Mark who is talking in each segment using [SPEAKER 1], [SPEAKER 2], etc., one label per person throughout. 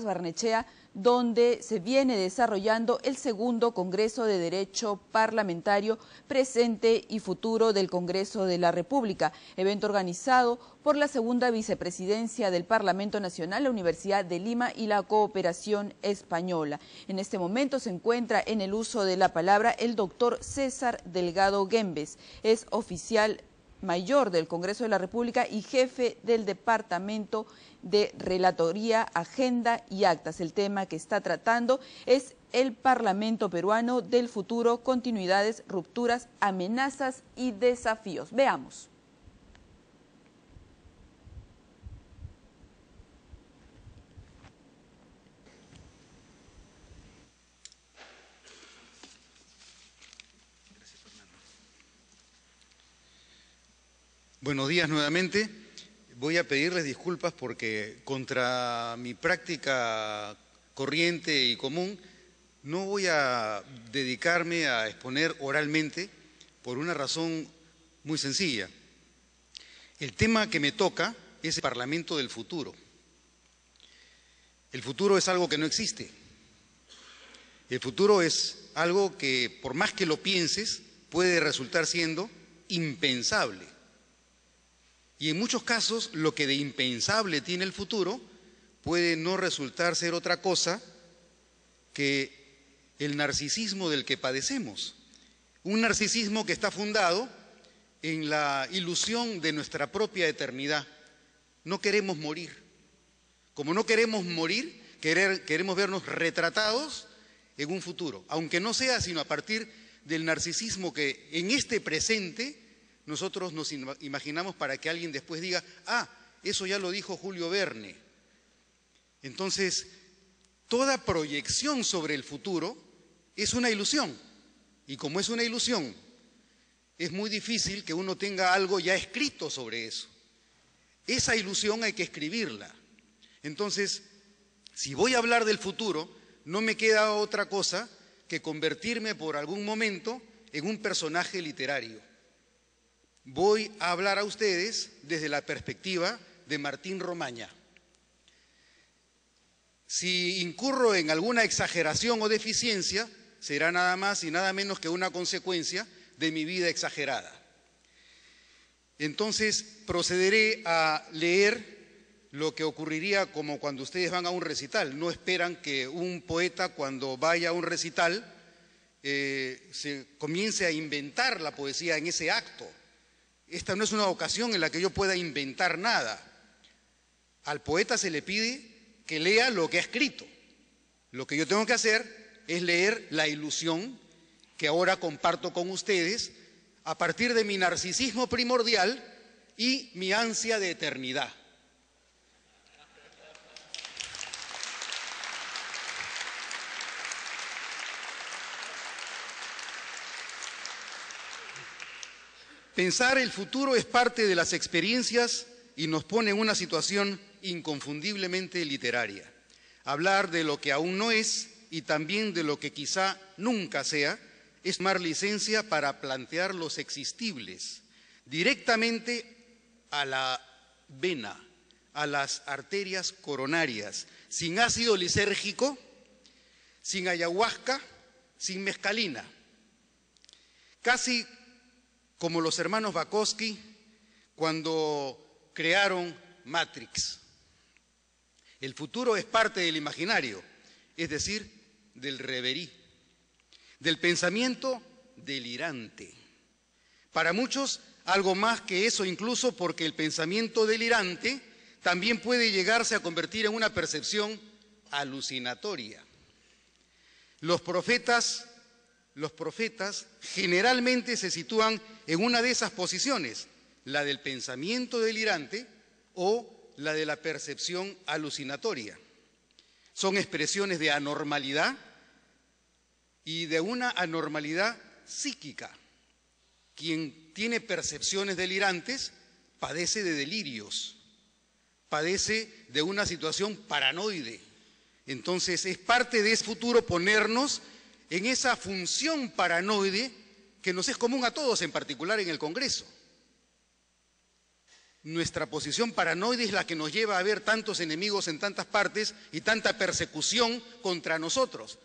[SPEAKER 1] Barnechea, donde se viene desarrollando el segundo Congreso de Derecho Parlamentario Presente y Futuro del Congreso de la República, evento organizado por la segunda vicepresidencia del Parlamento Nacional, la Universidad de Lima y la Cooperación Española. En este momento se encuentra en el uso de la palabra el doctor César Delgado Guembes, es oficial mayor del Congreso de la República y jefe del Departamento de Relatoría, Agenda y Actas. El tema que está tratando es el Parlamento peruano del futuro, continuidades, rupturas, amenazas y desafíos. Veamos.
[SPEAKER 2] Buenos días nuevamente. Voy a pedirles disculpas porque contra mi práctica corriente y común no voy a dedicarme a exponer oralmente por una razón muy sencilla. El tema que me toca es el Parlamento del futuro. El futuro es algo que no existe. El futuro es algo que, por más que lo pienses, puede resultar siendo impensable. Y en muchos casos, lo que de impensable tiene el futuro puede no resultar ser otra cosa que el narcisismo del que padecemos. Un narcisismo que está fundado en la ilusión de nuestra propia eternidad. No queremos morir. Como no queremos morir, queremos vernos retratados en un futuro, aunque no sea sino a partir del narcisismo que en este presente nosotros nos imaginamos para que alguien después diga, ah, eso ya lo dijo Julio Verne. Entonces, toda proyección sobre el futuro es una ilusión. Y como es una ilusión, es muy difícil que uno tenga algo ya escrito sobre eso. Esa ilusión hay que escribirla. Entonces, si voy a hablar del futuro, no me queda otra cosa que convertirme por algún momento en un personaje literario. Voy a hablar a ustedes desde la perspectiva de Martín Romaña. Si incurro en alguna exageración o deficiencia, será nada más y nada menos que una consecuencia de mi vida exagerada. Entonces, procederé a leer lo que ocurriría como cuando ustedes van a un recital. No esperan que un poeta, cuando vaya a un recital, se comience a inventar la poesía en ese acto. Esta no es una ocasión en la que yo pueda inventar nada. Al poeta se le pide que lea lo que ha escrito. Lo que yo tengo que hacer es leer la ilusión que ahora comparto con ustedes a partir de mi narcisismo primordial y mi ansia de eternidad. Pensar el futuro es parte de las experiencias y nos pone en una situación inconfundiblemente literaria. Hablar de lo que aún no es y también de lo que quizá nunca sea es tomar licencia para plantear los existibles directamente a la vena, a las arterias coronarias, sin ácido lisérgico, sin ayahuasca, sin mescalina. Casi como los hermanos Wachowski cuando crearon Matrix. El futuro es parte del imaginario, es decir, del reverie, del pensamiento delirante. Para muchos, algo más que eso incluso porque el pensamiento delirante también puede llegarse a convertir en una percepción alucinatoria. Los profetas generalmente se sitúan en una de esas posiciones, la del pensamiento delirante o la de la percepción alucinatoria. Son expresiones de anormalidad y de una anormalidad psíquica. Quien tiene percepciones delirantes padece de delirios, padece de una situación paranoide. Entonces es parte de ese futuro ponernos en esa función paranoide que nos es común a todos, en particular en el Congreso. nuestra posición paranoide es la que nos lleva a ver tantos enemigos en tantas partes y tanta persecución contra nosotros.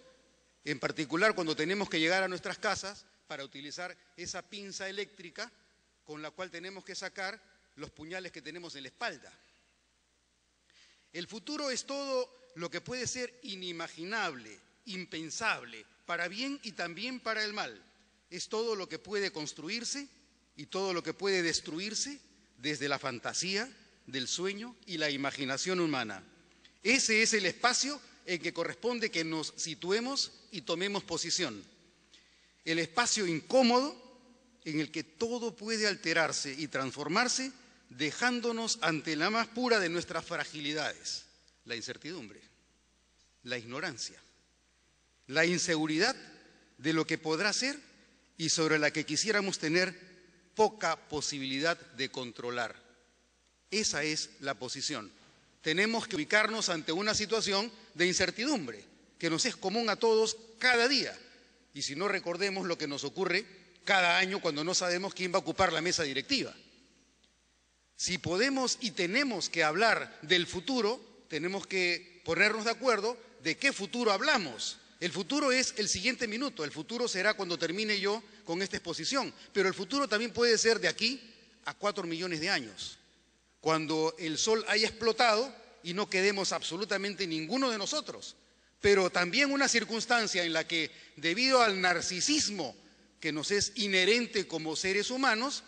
[SPEAKER 2] En particular cuando tenemos que llegar a nuestras casas para utilizar esa pinza eléctrica con la cual tenemos que sacar los puñales que tenemos en la espalda. El futuro es todo lo que puede ser inimaginable, impensable, para bien y también para el mal. Es todo lo que puede construirse y todo lo que puede destruirse desde la fantasía, del sueño y la imaginación humana. Ese es el espacio en que corresponde que nos situemos y tomemos posición. El espacio incómodo en el que todo puede alterarse y transformarse, dejándonos ante la más pura de nuestras fragilidades, la incertidumbre, la ignorancia, la inseguridad de lo que podrá ser y sobre la que quisiéramos tener poca posibilidad de controlar. Esa es la posición. Tenemos que ubicarnos ante una situación de incertidumbre que nos es común a todos cada día. Y si no, recordemos lo que nos ocurre cada año cuando no sabemos quién va a ocupar la mesa directiva. Si podemos y tenemos que hablar del futuro, tenemos que ponernos de acuerdo de qué futuro hablamos. El futuro es el siguiente minuto, el futuro será cuando termine yo con esta exposición, pero el futuro también puede ser de aquí a 4 millones de años, cuando el sol haya explotado y no quedemos absolutamente ninguno de nosotros, pero también una circunstancia en la que, debido al narcisismo que nos es inherente como seres humanos,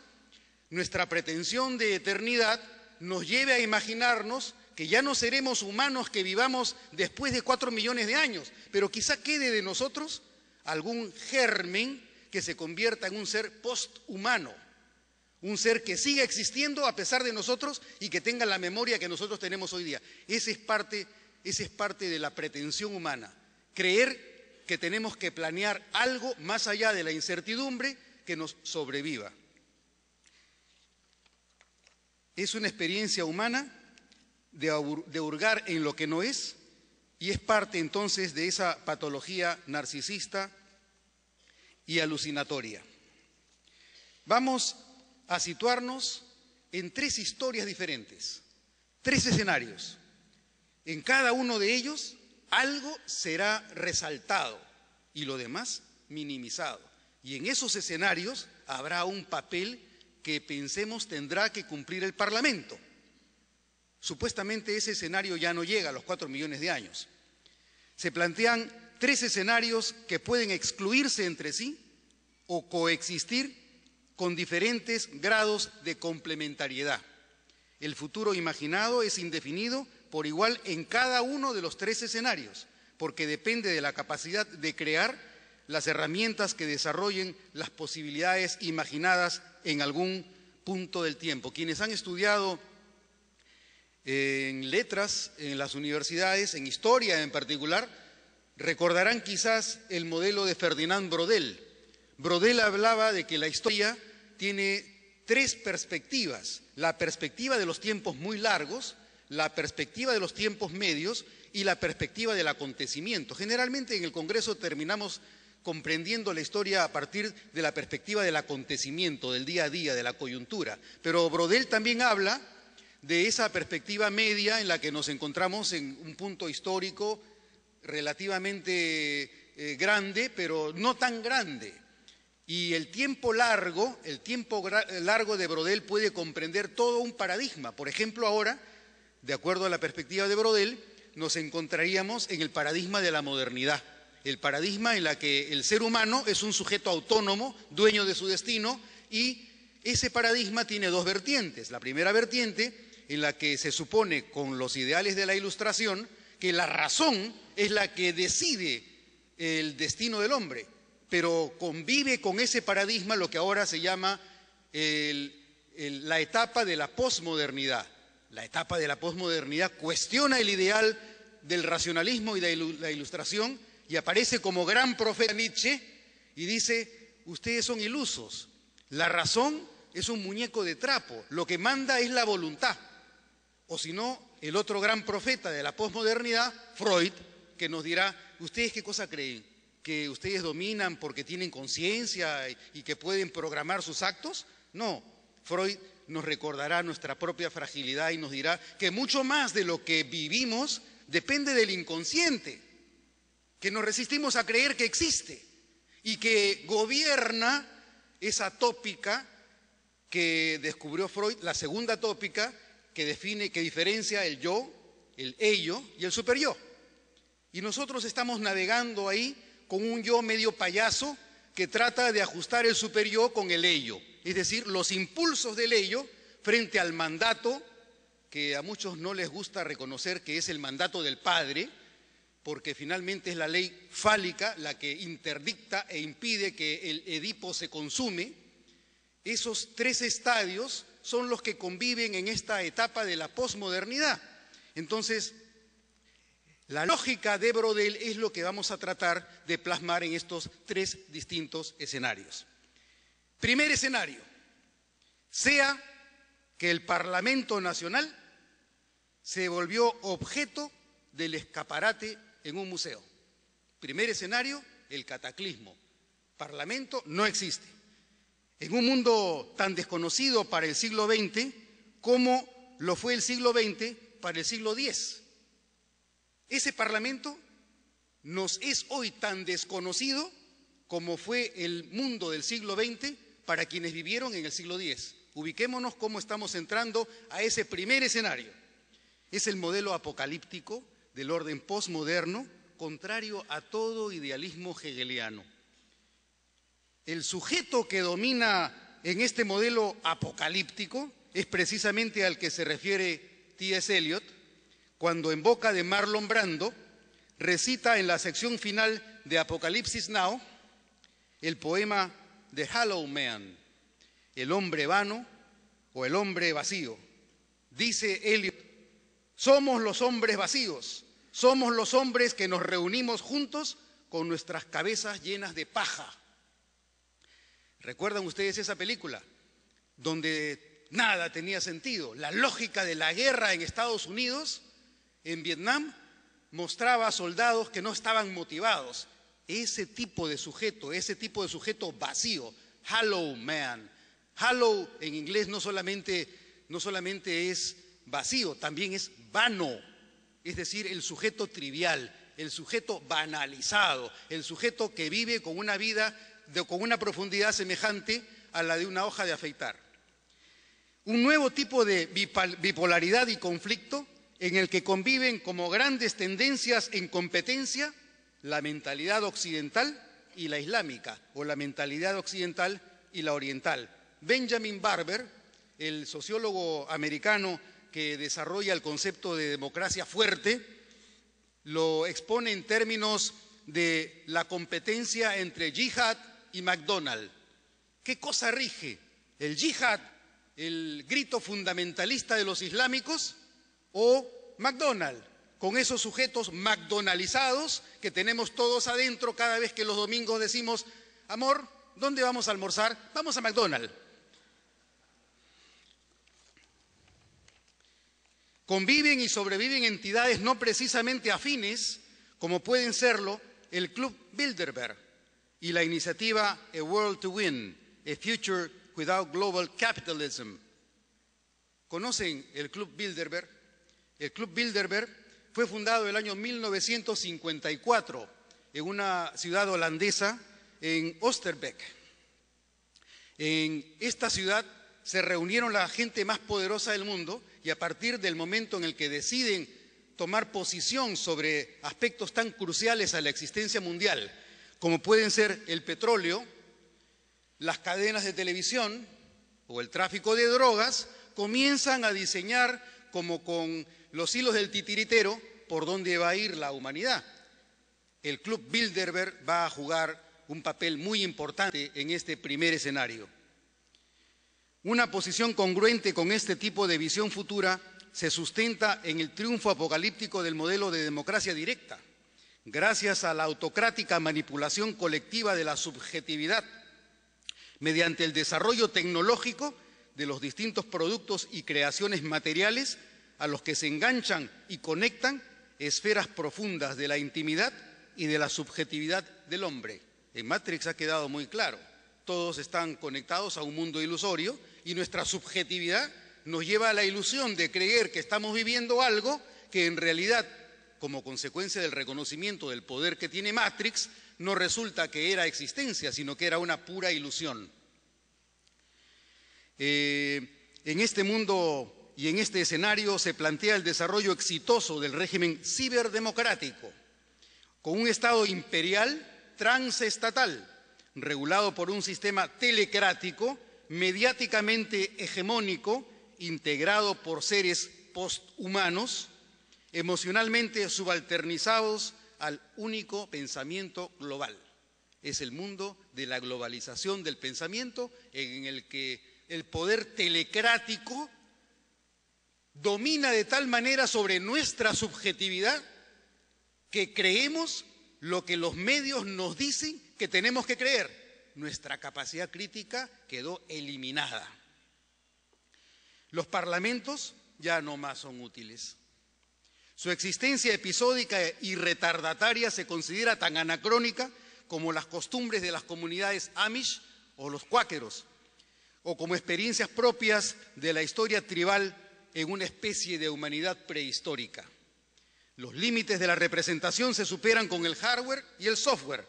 [SPEAKER 2] nuestra pretensión de eternidad nos lleve a imaginarnos que ya no seremos humanos que vivamos después de 4 millones de años, pero quizá quede de nosotros algún germen que se convierta en un ser posthumano, un ser que siga existiendo a pesar de nosotros y que tenga la memoria que nosotros tenemos hoy día. Esa es parte de la pretensión humana, creer que tenemos que planear algo más allá de la incertidumbre que nos sobreviva. Es una experiencia humana de hurgar en lo que no es y es parte entonces de esa patología narcisista y alucinatoria. Vamos a situarnos en 3 historias diferentes, 3 escenarios. En cada uno de ellos algo será resaltado y lo demás minimizado. Y en esos escenarios habrá un papel que pensemos tendrá que cumplir el Parlamento. Supuestamente ese escenario ya no llega a los 4 millones de años. Se plantean 3 escenarios que pueden excluirse entre sí o coexistir con diferentes grados de complementariedad. El futuro imaginado es indefinido por igual en cada uno de los 3 escenarios, porque depende de la capacidad de crear las herramientas que desarrollen las posibilidades imaginadas en algún punto del tiempo. Quienes han estudiado en letras, en las universidades, en historia en particular, recordarán quizás el modelo de Ferdinand Braudel. Braudel hablaba de que la historia tiene 3 perspectivas: la perspectiva de los tiempos muy largos, la perspectiva de los tiempos medios y la perspectiva del acontecimiento. Generalmente en el Congreso terminamos comprendiendo la historia a partir de la perspectiva del acontecimiento, del día a día, de la coyuntura. Pero Braudel también habla de esa perspectiva media en la que nos encontramos en un punto histórico relativamente grande, pero no tan grande. Y el tiempo largo de Braudel puede comprender todo un paradigma. Por ejemplo, ahora, de acuerdo a la perspectiva de Braudel, nos encontraríamos en el paradigma de la modernidad, el paradigma en la que el ser humano es un sujeto autónomo, dueño de su destino, y ese paradigma tiene 2 vertientes. La primera vertiente, en la que se supone, con los ideales de la Ilustración, que la razón es la que decide el destino del hombre, pero convive con ese paradigma lo que ahora se llama la etapa de la posmodernidad. La etapa de la posmodernidad cuestiona el ideal del racionalismo y de la Ilustración y aparece como gran profeta Nietzsche y dice: ustedes son ilusos, la razón es un muñeco de trapo, lo que manda es la voluntad. O si no, el otro gran profeta de la posmodernidad, Freud, que nos dirá: ¿ustedes qué cosa creen? ¿Que ustedes dominan porque tienen conciencia y que pueden programar sus actos? No, Freud nos recordará nuestra propia fragilidad y nos dirá que mucho más de lo que vivimos depende del inconsciente, que nos resistimos a creer que existe y que gobierna esa tópica que descubrió Freud, la segunda tópica que define, que diferencia el yo, el ello y el superyo. Y nosotros estamos navegando ahí con un yo medio payaso que trata de ajustar el superyo con el ello, es decir, los impulsos del ello frente al mandato que a muchos no les gusta reconocer que es el mandato del padre, porque finalmente es la ley fálica la que interdicta e impide que el Edipo se consume. Esos tres estadios son los que conviven en esta etapa de la posmodernidad. Entonces, la lógica de Brodel es lo que vamos a tratar de plasmar en estos tres distintos escenarios. Primer escenario, sea que el Parlamento Nacional se volvió objeto del escaparate en un museo. Primer escenario, el cataclismo. Parlamento no existe. En un mundo tan desconocido para el siglo XX como lo fue el siglo XX para el siglo X. Ese Parlamento nos es hoy tan desconocido como fue el mundo del siglo XX para quienes vivieron en el siglo X. Ubiquémonos cómo estamos entrando a ese primer escenario. Es el modelo apocalíptico del orden posmoderno, contrario a todo idealismo hegeliano. El sujeto que domina en este modelo apocalíptico es precisamente al que se refiere T.S. Eliot, cuando en boca de Marlon Brando recita en la sección final de Apocalipsis Now el poema The Hollow Man, el hombre vano o el hombre vacío. Dice Eliot: somos los hombres vacíos, somos los hombres que nos reunimos juntos con nuestras cabezas llenas de paja. ¿Recuerdan ustedes esa película? Donde nada tenía sentido. La lógica de la guerra en Estados Unidos, en Vietnam, mostraba a soldados que no estaban motivados. Ese tipo de sujeto vacío, hollow man. Hollow en inglés no solamente es vacío, también es vano, es decir, el sujeto trivial, el sujeto banalizado, el sujeto que vive con una vida con una profundidad semejante a la de una hoja de afeitar. Un nuevo tipo de bipolaridad y conflicto en el que conviven como grandes tendencias en competencia la mentalidad occidental y la islámica, o la mentalidad occidental y la oriental. Benjamin Barber, el sociólogo americano que desarrolla el concepto de democracia fuerte, lo expone en términos de la competencia entre yihad y McDonald's. ¿Qué cosa rige? ¿El yihad, el grito fundamentalista de los islámicos, o McDonald's, con esos sujetos McDonaldizados que tenemos todos adentro cada vez que los domingos decimos: amor, ¿dónde vamos a almorzar? Vamos a McDonald's. Conviven y sobreviven entidades no precisamente afines, como pueden serlo el Club Bilderberg y la iniciativa A World to Win, A Future Without Global Capitalism. ¿Conocen el Club Bilderberg? El Club Bilderberg fue fundado en el año 1954 en una ciudad holandesa, en Oosterbeek. En esta ciudad se reunieron la gente más poderosa del mundo y a partir del momento en el que deciden tomar posición sobre aspectos tan cruciales a la existencia mundial, como pueden ser el petróleo, las cadenas de televisión o el tráfico de drogas, comienzan a diseñar como con los hilos del titiritero por dónde va a ir la humanidad. El Club Bilderberg va a jugar un papel muy importante en este primer escenario. Una posición congruente con este tipo de visión futura se sustenta en el triunfo apocalíptico del modelo de democracia directa, gracias a la autocrática manipulación colectiva de la subjetividad, mediante el desarrollo tecnológico de los distintos productos y creaciones materiales a los que se enganchan y conectan esferas profundas de la intimidad y de la subjetividad del hombre. En Matrix ha quedado muy claro, todos están conectados a un mundo ilusorio y nuestra subjetividad nos lleva a la ilusión de creer que estamos viviendo algo que en realidad, como consecuencia del reconocimiento del poder que tiene Matrix, no resulta que era existencia, sino que era una pura ilusión. En este mundo y en este escenario se plantea el desarrollo exitoso del régimen ciberdemocrático, con un Estado imperial transestatal, regulado por un sistema telecrático, mediáticamente hegemónico, integrado por seres posthumanos, emocionalmente subalternizados al único pensamiento global. Es el mundo de la globalización del pensamiento en el que el poder telecrático domina de tal manera sobre nuestra subjetividad que creemos lo que los medios nos dicen que tenemos que creer. Nuestra capacidad crítica quedó eliminada. Los parlamentos ya no más son útiles. Su existencia episódica y retardataria se considera tan anacrónica como las costumbres de las comunidades Amish o los cuáqueros, o como experiencias propias de la historia tribal en una especie de humanidad prehistórica. Los límites de la representación se superan con el hardware y el software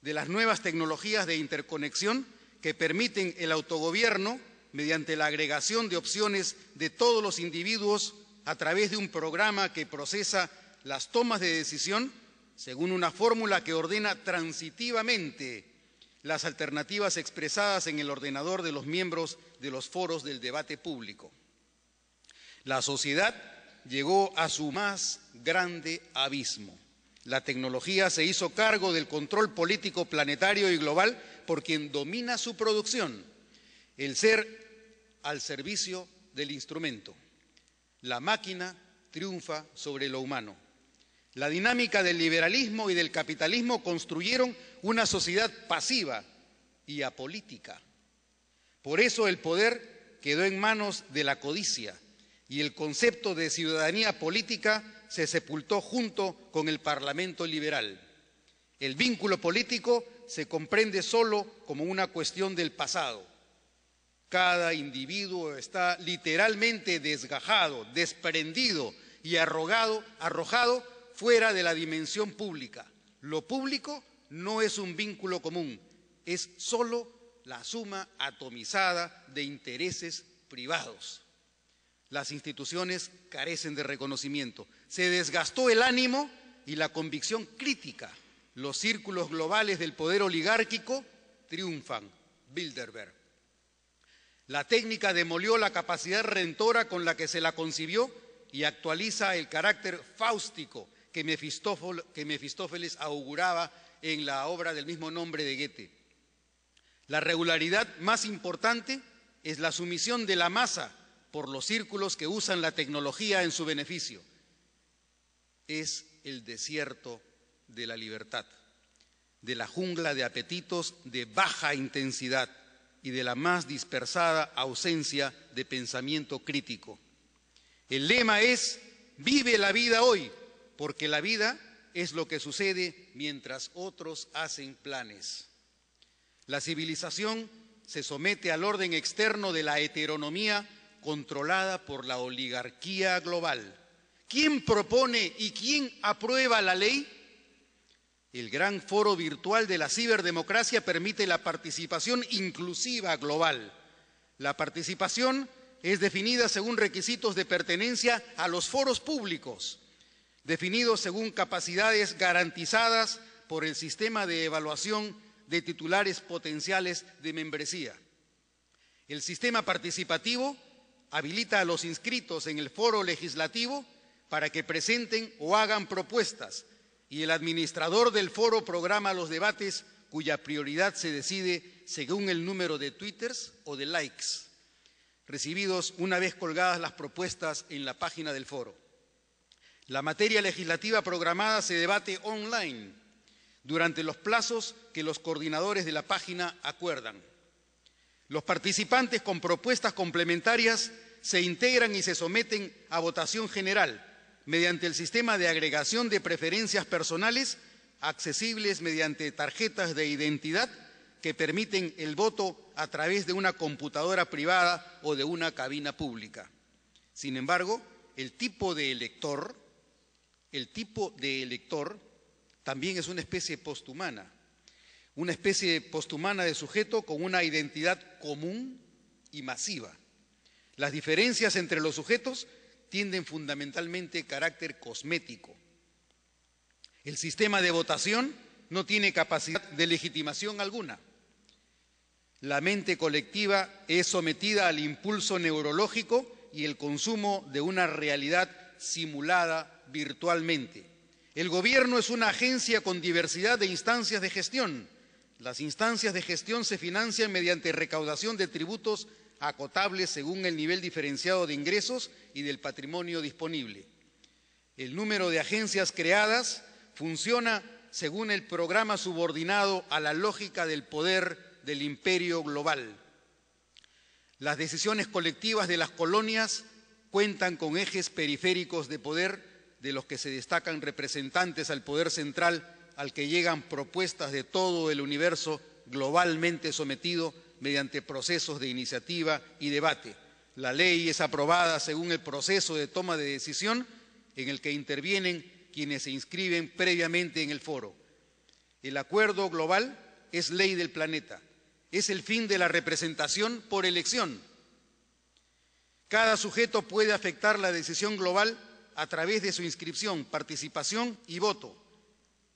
[SPEAKER 2] de las nuevas tecnologías de interconexión que permiten el autogobierno mediante la agregación de opciones de todos los individuos a través de un programa que procesa las tomas de decisión según una fórmula que ordena transitivamente las alternativas expresadas en el ordenador de los miembros de los foros del debate público. La sociedad llegó a su más grande abismo. La tecnología se hizo cargo del control político planetario y global por quien domina su producción, el ser al servicio del instrumento. La máquina triunfa sobre lo humano. La dinámica del liberalismo y del capitalismo construyeron una sociedad pasiva y apolítica. Por eso el poder quedó en manos de la codicia y el concepto de ciudadanía política se sepultó junto con el Parlamento liberal. El vínculo político se comprende solo como una cuestión del pasado. Cada individuo está literalmente desgajado, desprendido y arrojado fuera de la dimensión pública. Lo público no es un vínculo común, es solo la suma atomizada de intereses privados. Las instituciones carecen de reconocimiento. Se desgastó el ánimo y la convicción crítica. Los círculos globales del poder oligárquico triunfan. Bilderberg. La técnica demolió la capacidad redentora con la que se la concibió y actualiza el carácter fáustico que Mefistófeles auguraba en la obra del mismo nombre de Goethe. La regularidad más importante es la sumisión de la masa por los círculos que usan la tecnología en su beneficio. Es el desierto de la libertad, de la jungla de apetitos de baja intensidad y de la más dispersada ausencia de pensamiento crítico. El lema es: vive la vida hoy, porque la vida es lo que sucede mientras otros hacen planes. La civilización se somete al orden externo de la heteronomía controlada por la oligarquía global. ¿Quién propone y quién aprueba la ley? El gran foro virtual de la ciberdemocracia permite la participación inclusiva global. La participación es definida según requisitos de pertenencia a los foros públicos, definidos según capacidades garantizadas por el sistema de evaluación de titulares potenciales de membresía. El sistema participativo habilita a los inscritos en el foro legislativo para que presenten o hagan propuestas, y el administrador del foro programa los debates cuya prioridad se decide según el número de twitters o de likes recibidos una vez colgadas las propuestas en la página del foro. La materia legislativa programada se debate online durante los plazos que los coordinadores de la página acuerdan. Los participantes con propuestas complementarias se integran y se someten a votación general mediante el sistema de agregación de preferencias personales accesibles mediante tarjetas de identidad que permiten el voto a través de una computadora privada o de una cabina pública. Sin embargo, el tipo de elector también es una especie posthumana de sujeto con una identidad común y masiva. Las diferencias entre los sujetos tienen fundamentalmente carácter cosmético. El sistema de votación no tiene capacidad de legitimación alguna. La mente colectiva es sometida al impulso neurológico y el consumo de una realidad simulada virtualmente. El gobierno es una agencia con diversidad de instancias de gestión. Las instancias de gestión se financian mediante recaudación de tributos acotables según el nivel diferenciado de ingresos y del patrimonio disponible. El número de agencias creadas funciona según el programa subordinado a la lógica del poder del imperio global. Las decisiones colectivas de las colonias cuentan con ejes periféricos de poder, de los que se destacan representantes al poder central, al que llegan propuestas de todo el universo globalmente sometido mediante procesos de iniciativa y debate. La ley es aprobada según el proceso de toma de decisión en el que intervienen quienes se inscriben previamente en el foro. El acuerdo global es ley del planeta, es el fin de la representación por elección. Cada sujeto puede afectar la decisión global a través de su inscripción, participación y voto.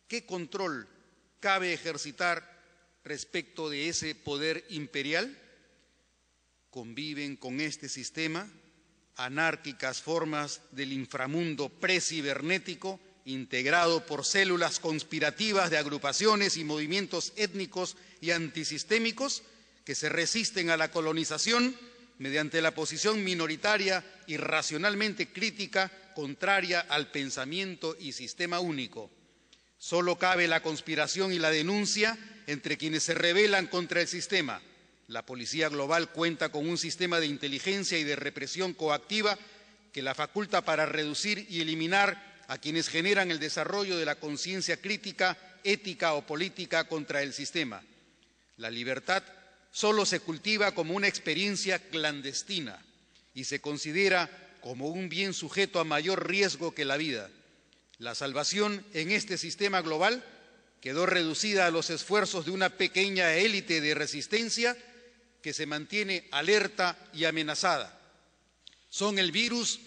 [SPEAKER 2] ¿Qué control cabe ejercitar respecto de ese poder imperial? Conviven con este sistema anárquicas formas del inframundo precibernético integrado por células conspirativas de agrupaciones y movimientos étnicos y antisistémicos que se resisten a la colonización mediante la posición minoritaria y racionalmente crítica contraria al pensamiento y sistema único. Solo cabe la conspiración y la denuncia entre quienes se rebelan contra el sistema. La policía global cuenta con un sistema de inteligencia y de represión coactiva que la faculta para reducir y eliminar a quienes generan el desarrollo de la conciencia crítica, ética o política contra el sistema. La libertad solo se cultiva como una experiencia clandestina y se considera como un bien sujeto a mayor riesgo que la vida. La salvación en este sistema global quedó reducida a los esfuerzos de una pequeña élite de resistencia que se mantiene alerta y amenazada. Son el virus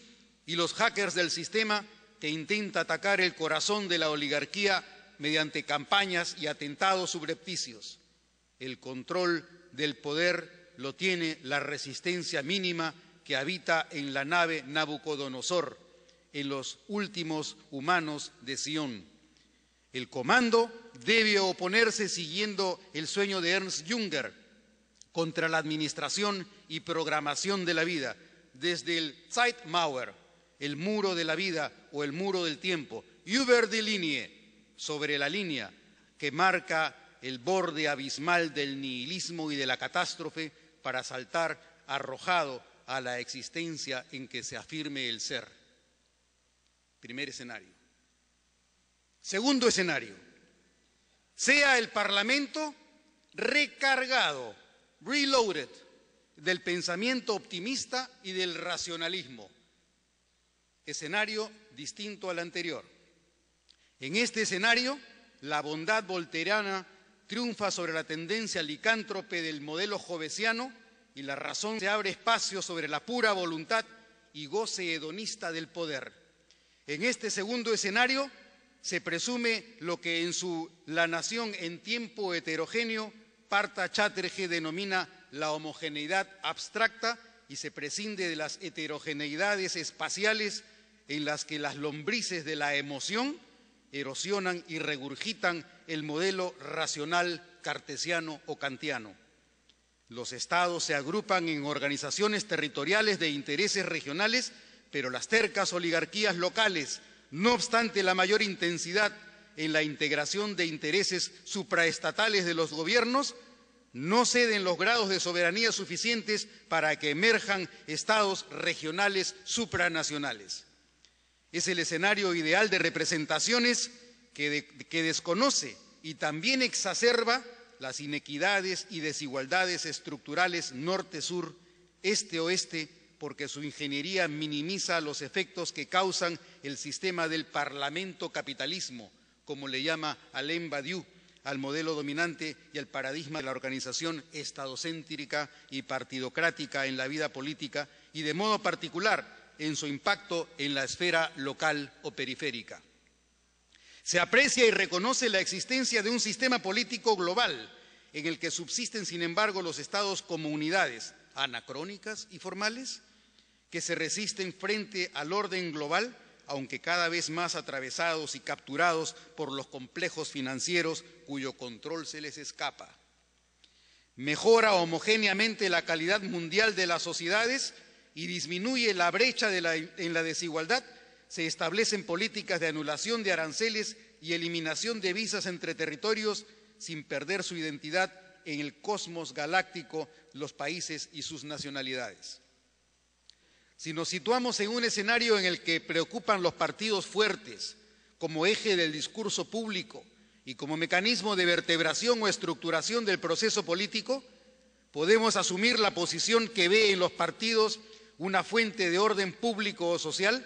[SPEAKER 2] y los hackers del sistema que intenta atacar el corazón de la oligarquía mediante campañas y atentados subrepticios. El control del poder lo tiene la resistencia mínima que habita en la nave Nabucodonosor, en los últimos humanos de Sion. El comando debe oponerse siguiendo el sueño de Ernst Jünger contra la administración y programación de la vida, desde el Zeitmauer, el muro de la vida o el muro del tiempo, über die Linie, sobre la línea que marca el borde abismal del nihilismo y de la catástrofe para saltar arrojado a la existencia en que se afirme el ser. Primer escenario. Segundo escenario. Sea el Parlamento recargado, reloaded, del pensamiento optimista y del racionalismo. Escenario distinto al anterior. En este escenario, la bondad voltairiana triunfa sobre la tendencia licántrope del modelo jovesiano y la razón se abre espacio sobre la pura voluntad y goce hedonista del poder. En este segundo escenario se presume lo que en su La nación en tiempo heterogéneo Partha Chatterjee denomina la homogeneidad abstracta y se prescinde de las heterogeneidades espaciales en las que las lombrices de la emoción erosionan y regurgitan el modelo racional cartesiano o kantiano. Los estados se agrupan en organizaciones territoriales de intereses regionales, pero las tercas oligarquías locales, no obstante la mayor intensidad en la integración de intereses supraestatales de los gobiernos, no ceden los grados de soberanía suficientes para que emerjan estados regionales supranacionales. Es el escenario ideal de representaciones que desconoce y también exacerba las inequidades y desigualdades estructurales norte-sur, este-oeste, porque su ingeniería minimiza los efectos que causan el sistema del parlamento capitalismo, como le llama Alain Badiou, al modelo dominante y al paradigma de la organización estadocéntrica y partidocrática en la vida política, y de modo particular en su impacto en la esfera local o periférica. Se aprecia y reconoce la existencia de un sistema político global en el que subsisten, sin embargo, los estados como unidades anacrónicas y formales que se resisten frente al orden global, aunque cada vez más atravesados y capturados por los complejos financieros cuyo control se les escapa. Mejora homogéneamente la calidad mundial de las sociedades y disminuye la brecha en la desigualdad. Se establecen políticas de anulación de aranceles y eliminación de visas entre territorios sin perder su identidad en el cosmos galáctico, los países y sus nacionalidades. Si nos situamos en un escenario en el que preocupan los partidos fuertes como eje del discurso público y como mecanismo de vertebración o estructuración del proceso político, podemos asumir la posición que ve en los partidos una fuente de orden público o social,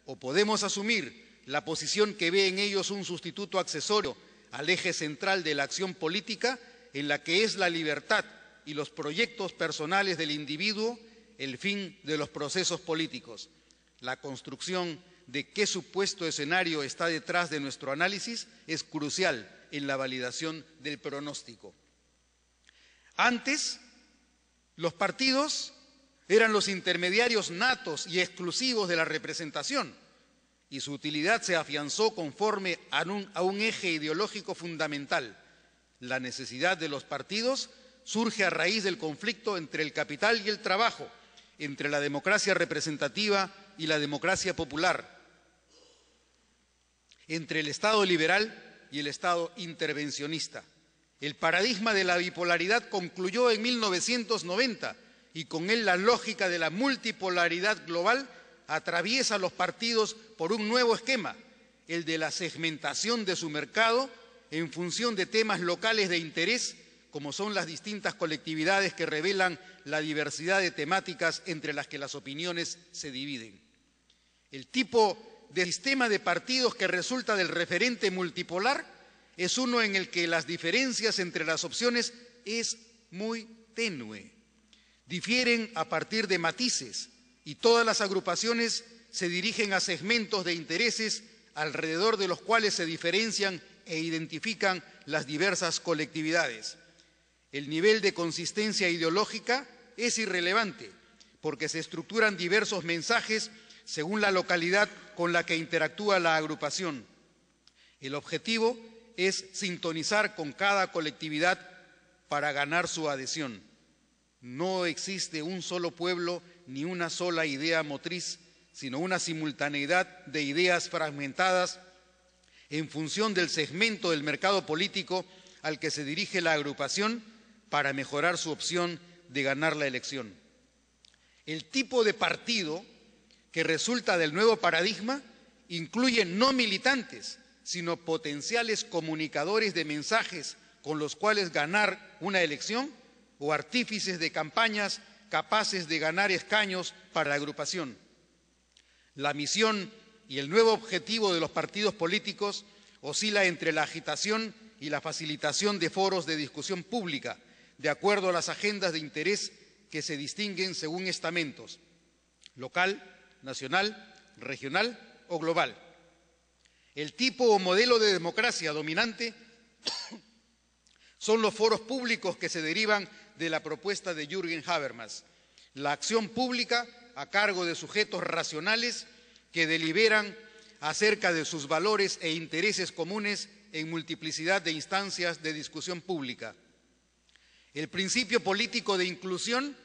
[SPEAKER 2] o podemos asumir la posición que ve en ellos un sustituto accesorio al eje central de la acción política, en la que es la libertad y los proyectos personales del individuo el fin de los procesos políticos. La construcción de qué supuesto escenario está detrás de nuestro análisis es crucial en la validación del pronóstico. Antes, los partidos eran los intermediarios natos y exclusivos de la representación, y su utilidad se afianzó conforme a un eje ideológico fundamental. La necesidad de los partidos surge a raíz del conflicto entre el capital y el trabajo, entre la democracia representativa y la democracia popular, entre el Estado liberal y el Estado intervencionista. El paradigma de la bipolaridad concluyó en 1990 y con él la lógica de la multipolaridad global atraviesa los partidos por un nuevo esquema, el de la segmentación de su mercado en función de temas locales de interés, como son las distintas colectividades que revelan la diversidad de temáticas entre las que las opiniones se dividen. El tipo de sistema de partidos que resulta del referente multipolar es uno en el que las diferencias entre las opciones es muy tenue. Difieren a partir de matices y todas las agrupaciones se dirigen a segmentos de intereses alrededor de los cuales se diferencian e identifican las diversas colectividades. El nivel de consistencia ideológica es irrelevante porque se estructuran diversos mensajes según la localidad con la que interactúa la agrupación. El objetivo es sintonizar con cada colectividad para ganar su adhesión. No existe un solo pueblo ni una sola idea motriz, sino una simultaneidad de ideas fragmentadas en función del segmento del mercado político al que se dirige la agrupación para mejorar su opción de ganar la elección. El tipo de partido que resulta del nuevo paradigma incluye no militantes, sino potenciales comunicadores de mensajes con los cuales ganar una elección o artífices de campañas capaces de ganar escaños para la agrupación. La misión y el nuevo objetivo de los partidos políticos oscila entre la agitación y la facilitación de foros de discusión pública, de acuerdo a las agendas de interés que se distinguen según estamentos: local, nacional, regional o global. El tipo o modelo de democracia dominante son los foros públicos que se derivan de la propuesta de Jürgen Habermas. La acción pública a cargo de sujetos racionales que deliberan acerca de sus valores e intereses comunes en multiplicidad de instancias de discusión pública. El principio político de inclusión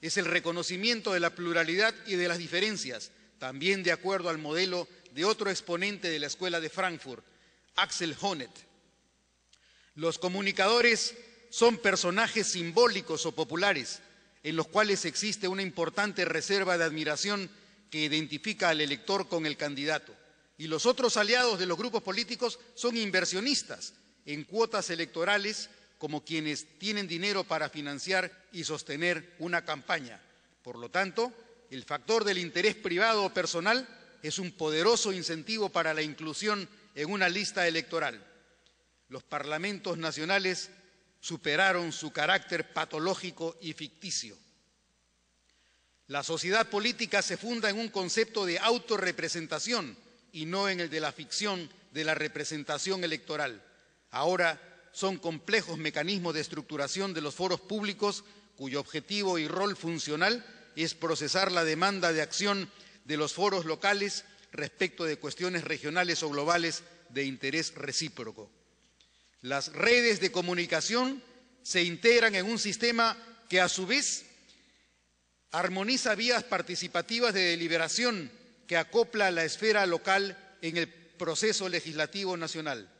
[SPEAKER 2] es el reconocimiento de la pluralidad y de las diferencias, también de acuerdo al modelo de otro exponente de la Escuela de Frankfurt, Axel Honneth. Los comunicadores son personajes simbólicos o populares, en los cuales existe una importante reserva de admiración que identifica al elector con el candidato. Y los otros aliados de los grupos políticos son inversionistas en cuotas electorales como quienes tienen dinero para financiar y sostener una campaña. Por lo tanto, el factor del interés privado o personal es un poderoso incentivo para la inclusión en una lista electoral. Los parlamentos nacionales superaron su carácter patológico y ficticio. La sociedad política se funda en un concepto de autorrepresentación y no en el de la ficción de la representación electoral. Ahora son complejos mecanismos de estructuración de los foros públicos cuyo objetivo y rol funcional es procesar la demanda de acción de los foros locales respecto de cuestiones regionales o globales de interés recíproco. Las redes de comunicación se integran en un sistema que a su vez armoniza vías participativas de deliberación que acopla la esfera local en el proceso legislativo nacional.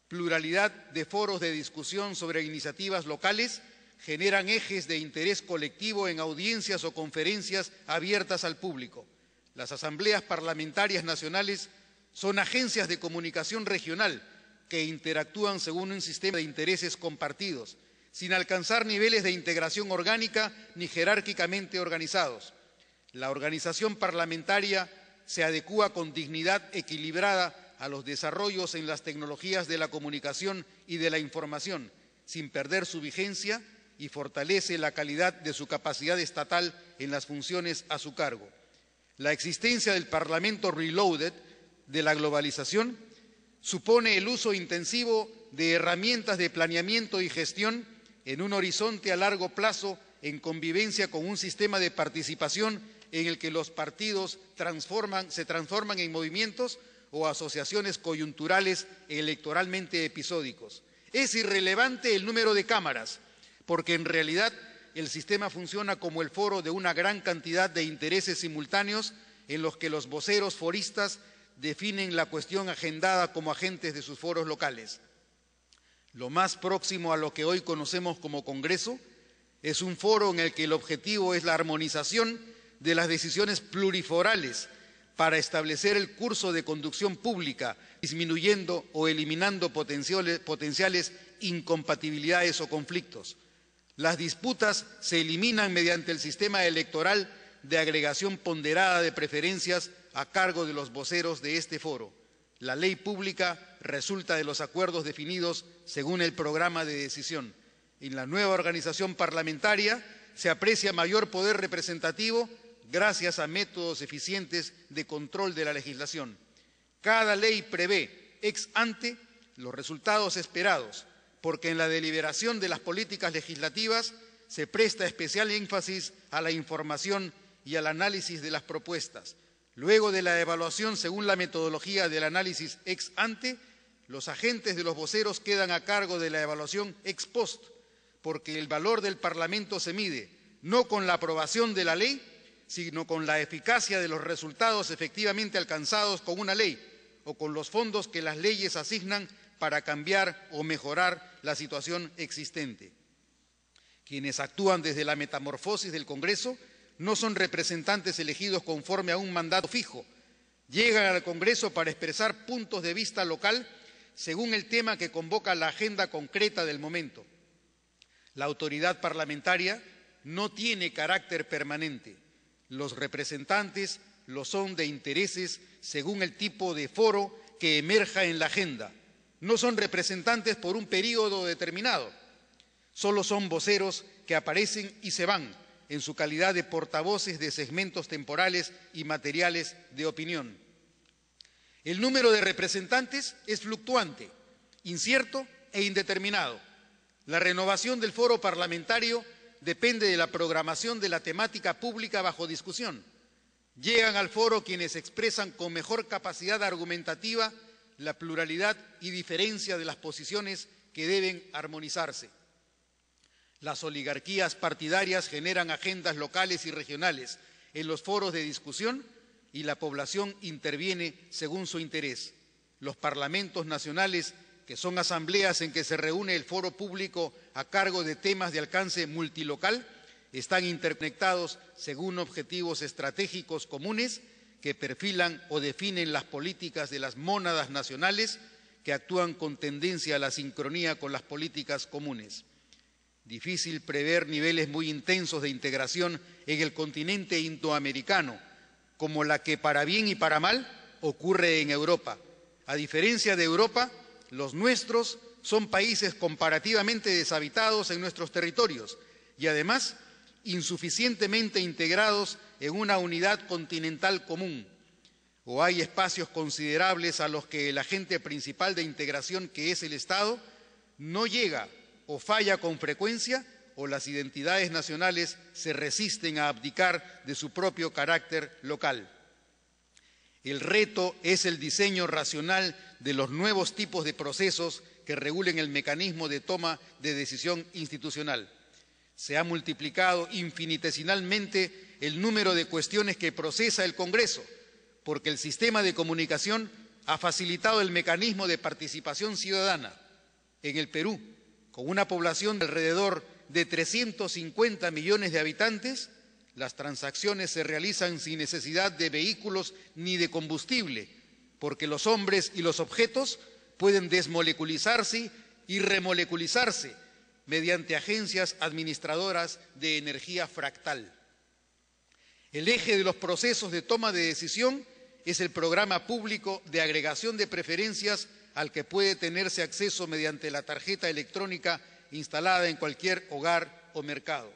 [SPEAKER 2] Pluralidad de foros de discusión sobre iniciativas locales generan ejes de interés colectivo en audiencias o conferencias abiertas al público. Las asambleas parlamentarias nacionales son agencias de comunicación regional que interactúan según un sistema de intereses compartidos, sin alcanzar niveles de integración orgánica ni jerárquicamente organizados. La organización parlamentaria se adecúa con dignidad equilibrada a los desarrollos en las tecnologías de la comunicación y de la información, sin perder su vigencia, y fortalece la calidad de su capacidad estatal en las funciones a su cargo. La existencia del Parlamento Reloaded de la globalización supone el uso intensivo de herramientas de planeamiento y gestión en un horizonte a largo plazo en convivencia con un sistema de participación en el que los partidos se transforman en movimientos o asociaciones coyunturales electoralmente episódicos. Es irrelevante el número de cámaras, porque en realidad el sistema funciona como el foro de una gran cantidad de intereses simultáneos en los que los voceros foristas definen la cuestión agendada como agentes de sus foros locales. Lo más próximo a lo que hoy conocemos como Congreso es un foro en el que el objetivo es la armonización de las decisiones pluriforales para establecer el curso de conducción pública, disminuyendo o eliminando potenciales incompatibilidades o conflictos. Las disputas se eliminan mediante el sistema electoral de agregación ponderada de preferencias a cargo de los voceros de este foro. La ley pública resulta de los acuerdos definidos según el programa de decisión. En la nueva organización parlamentaria se aprecia mayor poder representativo gracias a métodos eficientes de control de la legislación. Cada ley prevé ex ante los resultados esperados, porque en la deliberación de las políticas legislativas se presta especial énfasis a la información y al análisis de las propuestas. Luego de la evaluación según la metodología del análisis ex ante, los agentes de los voceros quedan a cargo de la evaluación ex post, porque el valor del Parlamento se mide no con la aprobación de la ley, sino con la eficacia de los resultados efectivamente alcanzados con una ley o con los fondos que las leyes asignan para cambiar o mejorar la situación existente. Quienes actúan desde la metamorfosis del Congreso no son representantes elegidos conforme a un mandato fijo. Llegan al Congreso para expresar puntos de vista local según el tema que convoca la agenda concreta del momento. La autoridad parlamentaria no tiene carácter permanente. Los representantes lo son de intereses según el tipo de foro que emerja en la agenda. No son representantes por un período determinado. Solo son voceros que aparecen y se van en su calidad de portavoces de segmentos temporales y materiales de opinión. El número de representantes es fluctuante, incierto e indeterminado. La renovación del foro parlamentario depende de la programación de la temática pública bajo discusión. Llegan al foro quienes expresan con mejor capacidad argumentativa la pluralidad y diferencia de las posiciones que deben armonizarse. Las oligarquías partidarias generan agendas locales y regionales en los foros de discusión y la población interviene según su interés. Los parlamentos nacionales, que son asambleas en que se reúne el foro público a cargo de temas de alcance multilocal, están interconectados según objetivos estratégicos comunes que perfilan o definen las políticas de las mónadas nacionales que actúan con tendencia a la sincronía con las políticas comunes. Difícil prever niveles muy intensos de integración en el continente indoamericano, como la que para bien y para mal ocurre en Europa. A diferencia de Europa, los nuestros son países comparativamente deshabitados en nuestros territorios y además insuficientemente integrados en una unidad continental común. O hay espacios considerables a los que el agente principal de integración, que es el Estado, no llega o falla con frecuencia, o las identidades nacionales se resisten a abdicar de su propio carácter local. El reto es el diseño racional de los nuevos tipos de procesos que regulen el mecanismo de toma de decisión institucional. Se ha multiplicado infinitesimalmente el número de cuestiones que procesa el Congreso, porque el sistema de comunicación ha facilitado el mecanismo de participación ciudadana. En el Perú, con una población de alrededor de 350 millones de habitantes, las transacciones se realizan sin necesidad de vehículos ni de combustible, porque los hombres y los objetos pueden desmoleculizarse y remoleculizarse mediante agencias administradoras de energía fractal. El eje de los procesos de toma de decisión es el programa público de agregación de preferencias al que puede tenerse acceso mediante la tarjeta electrónica instalada en cualquier hogar o mercado.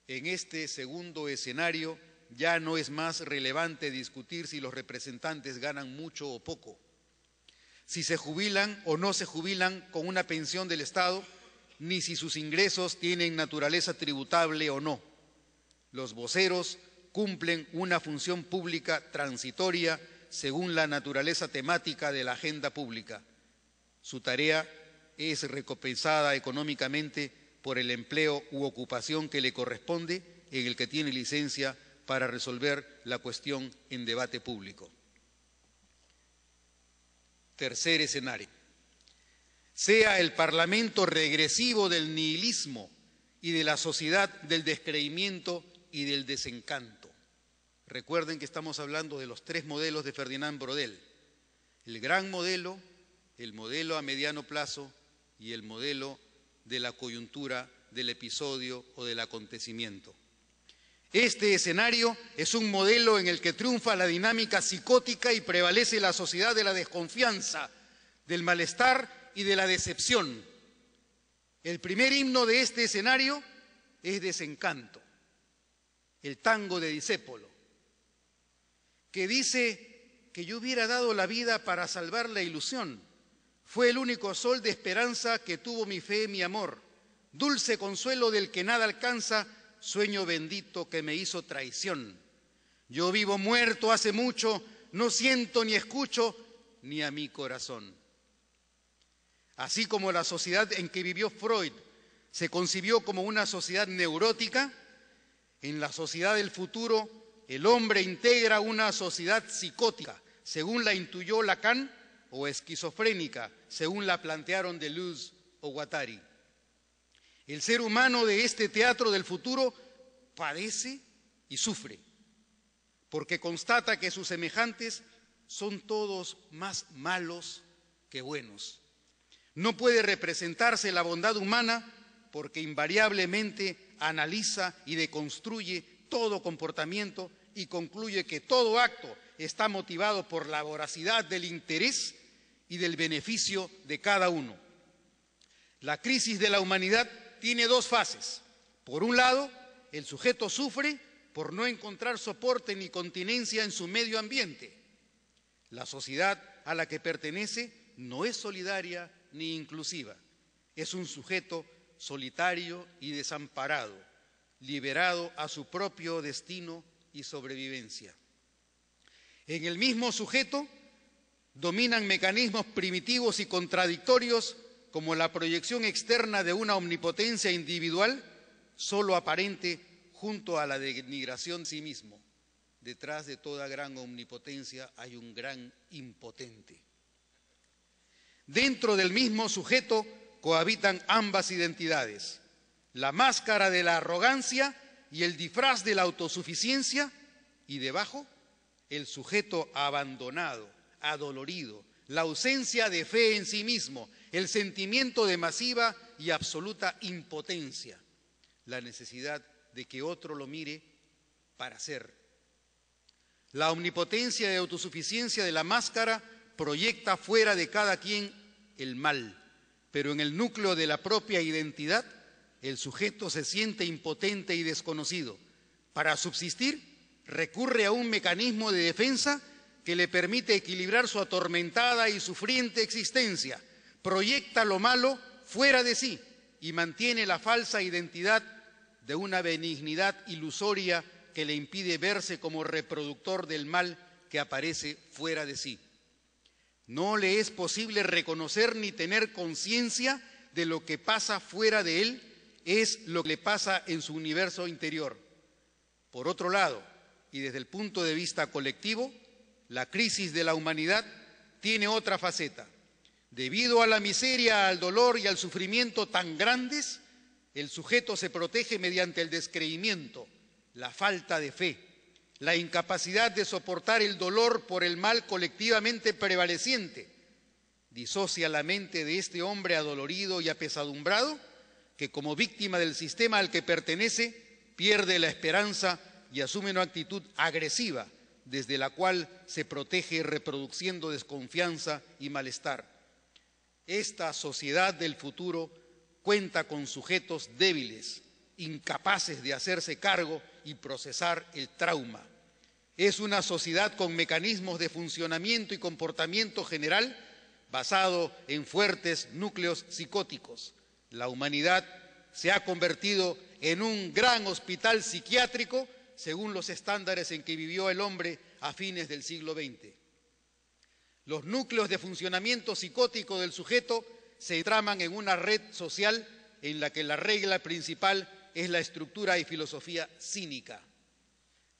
[SPEAKER 2] En este segundo escenario ya no es más relevante discutir si los representantes ganan mucho o poco, si se jubilan o no se jubilan con una pensión del Estado, ni si sus ingresos tienen naturaleza tributable o no. Los voceros cumplen una función pública transitoria según la naturaleza temática de la agenda pública. Su tarea es recompensada económicamente por el empleo u ocupación que le corresponde en el que tiene licencia para resolver la cuestión en debate público. Tercer escenario. Sea el Parlamento regresivo del nihilismo y de la sociedad del descreimiento y del desencanto. Recuerden que estamos hablando de los tres modelos de Ferdinand Brodel. El gran modelo, el modelo a mediano plazo y el modelo de la coyuntura del episodio o del acontecimiento. Este escenario es un modelo en el que triunfa la dinámica psicótica y prevalece la sociedad de la desconfianza, del malestar y de la decepción. El primer himno de este escenario es Desencanto, el tango de Discépolo, que dice que yo hubiera dado la vida para salvar la ilusión. Fue el único sol de esperanza que tuvo mi fe, mi amor, dulce consuelo del que nada alcanza, sueño bendito que me hizo traición. Yo vivo muerto hace mucho, no siento ni escucho ni a mi corazón. Así como la sociedad en que vivió Freud se concibió como una sociedad neurótica, en la sociedad del futuro el hombre integra una sociedad psicótica, según la intuyó Lacan, o esquizofrénica, según la plantearon Deleuze o Guattari. El ser humano de este teatro del futuro padece y sufre, porque constata que sus semejantes son todos más malos que buenos. No puede representarse la bondad humana porque invariablemente analiza y deconstruye todo comportamiento y concluye que todo acto está motivado por la voracidad del interés y del beneficio de cada uno. La crisis de la humanidad tiene dos fases. Por un lado, el sujeto sufre por no encontrar soporte ni continencia en su medio ambiente. La sociedad a la que pertenece no es solidaria ni inclusiva. Es un sujeto solitario y desamparado, liberado a su propio destino y sobrevivencia. En el mismo sujeto dominan mecanismos primitivos y contradictorios como la proyección externa de una omnipotencia individual, solo aparente junto a la denigración de sí mismo. Detrás de toda gran omnipotencia hay un gran impotente. Dentro del mismo sujeto cohabitan ambas identidades, la máscara de la arrogancia y el disfraz de la autosuficiencia, y debajo el sujeto abandonado, adolorido, la ausencia de fe en sí mismo, el sentimiento de masiva y absoluta impotencia, la necesidad de que otro lo mire para ser. La omnipotencia y autosuficiencia de la máscara proyecta fuera de cada quien el mal, pero en el núcleo de la propia identidad, el sujeto se siente impotente y desconocido. Para subsistir, recurre a un mecanismo de defensa que le permite equilibrar su atormentada y sufriente existencia, proyecta lo malo fuera de sí y mantiene la falsa identidad de una benignidad ilusoria que le impide verse como reproductor del mal que aparece fuera de sí. No le es posible reconocer ni tener conciencia de lo que pasa fuera de él, es lo que le pasa en su universo interior. Por otro lado, y desde el punto de vista colectivo, la crisis de la humanidad tiene otra faceta. Debido a la miseria, al dolor y al sufrimiento tan grandes, el sujeto se protege mediante el descreimiento, la falta de fe, la incapacidad de soportar el dolor por el mal colectivamente prevaleciente. Disocia la mente de este hombre adolorido y apesadumbrado, que como víctima del sistema al que pertenece, pierde la esperanza y asume una actitud agresiva, desde la cual se protege reproduciendo desconfianza y malestar. Esta sociedad del futuro cuenta con sujetos débiles, incapaces de hacerse cargo y procesar el trauma. Es una sociedad con mecanismos de funcionamiento y comportamiento general basado en fuertes núcleos psicóticos. La humanidad se ha convertido en un gran hospital psiquiátrico según los estándares en que vivió el hombre a fines del siglo XX. Los núcleos de funcionamiento psicótico del sujeto se traman en una red social en la que la regla principal es la estructura y filosofía cínica.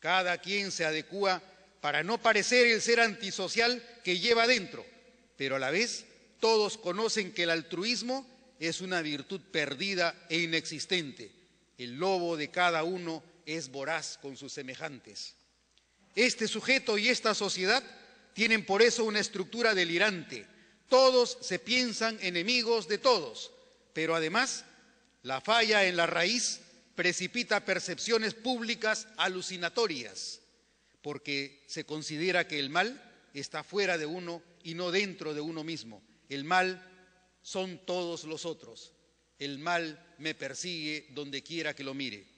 [SPEAKER 2] Cada quien se adecúa para no parecer el ser antisocial que lleva dentro, pero a la vez todos conocen que el altruismo es una virtud perdida e inexistente. El lobo de cada uno es voraz con sus semejantes. Este sujeto y esta sociedad tienen por eso una estructura delirante. Todos se piensan enemigos de todos, pero además la falla en la raíz precipita percepciones públicas alucinatorias, porque se considera que el mal está fuera de uno y no dentro de uno mismo. El mal son todos los otros. El mal me persigue donde quiera que lo mire.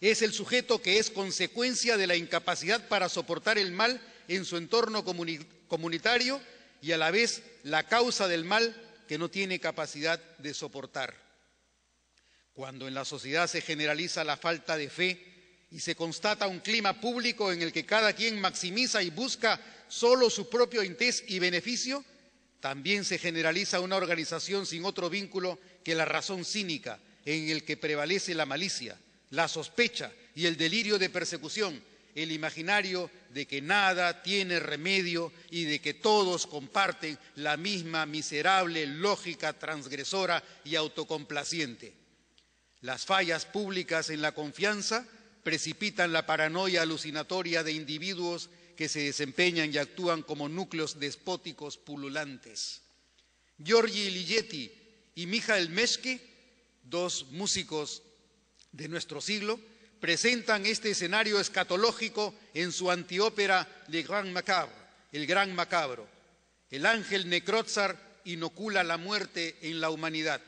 [SPEAKER 2] Es el sujeto que es consecuencia de la incapacidad para soportar el mal en su entorno comunitario y a la vez la causa del mal que no tiene capacidad de soportar. Cuando en la sociedad se generaliza la falta de fe y se constata un clima público en el que cada quien maximiza y busca solo su propio interés y beneficio, también se generaliza una organización sin otro vínculo que la razón cínica, en el que prevalece la malicia, la sospecha y el delirio de persecución, el imaginario de que nada tiene remedio y de que todos comparten la misma miserable lógica transgresora y autocomplaciente. Las fallas públicas en la confianza precipitan la paranoia alucinatoria de individuos que se desempeñan y actúan como núcleos despóticos pululantes. Giorgi Ligeti y Michael Meschke, dos músicos de nuestro siglo, presentan este escenario escatológico en su antiópera Le Grand Macabre, El Gran Macabro. El ángel Necrózar inocula la muerte en la humanidad.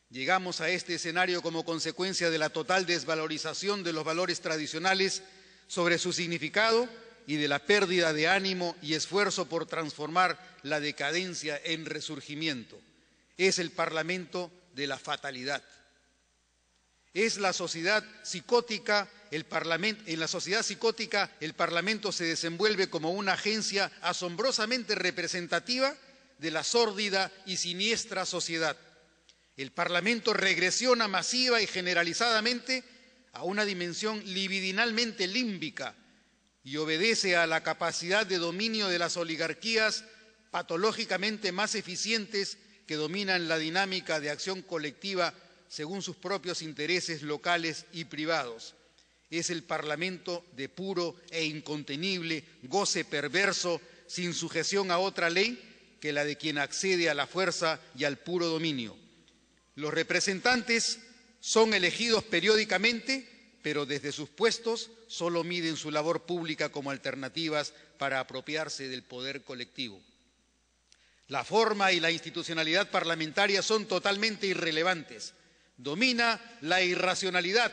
[SPEAKER 2] Llegamos a este escenario como consecuencia de la total desvalorización de los valores tradicionales sobre su significado y de la pérdida de ánimo y esfuerzo por transformar la decadencia en resurgimiento. Es el parlamento de la fatalidad. Es la sociedad psicótica, en la sociedad psicótica el Parlamento se desenvuelve como una agencia asombrosamente representativa de la sórdida y siniestra sociedad. El Parlamento regresiona masiva y generalizadamente a una dimensión libidinalmente límbica y obedece a la capacidad de dominio de las oligarquías patológicamente más eficientes que dominan la dinámica de acción colectiva según sus propios intereses locales y privados. Es el Parlamento de puro e incontenible goce perverso sin sujeción a otra ley que la de quien accede a la fuerza y al puro dominio. Los representantes son elegidos periódicamente, pero desde sus puestos solo miden su labor pública como alternativas para apropiarse del poder colectivo. La forma y la institucionalidad parlamentaria son totalmente irrelevantes. Domina la irracionalidad,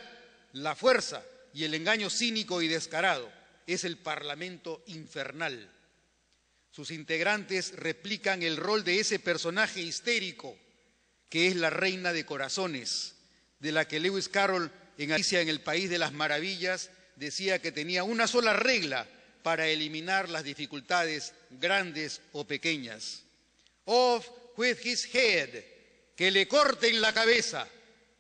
[SPEAKER 2] la fuerza y el engaño cínico y descarado. Es el Parlamento infernal. Sus integrantes replican el rol de ese personaje histérico que es la reina de corazones, de la que Lewis Carroll en Alicia en el País de las Maravillas decía que tenía una sola regla para eliminar las dificultades grandes o pequeñas. Off with his head, que le corten la cabeza,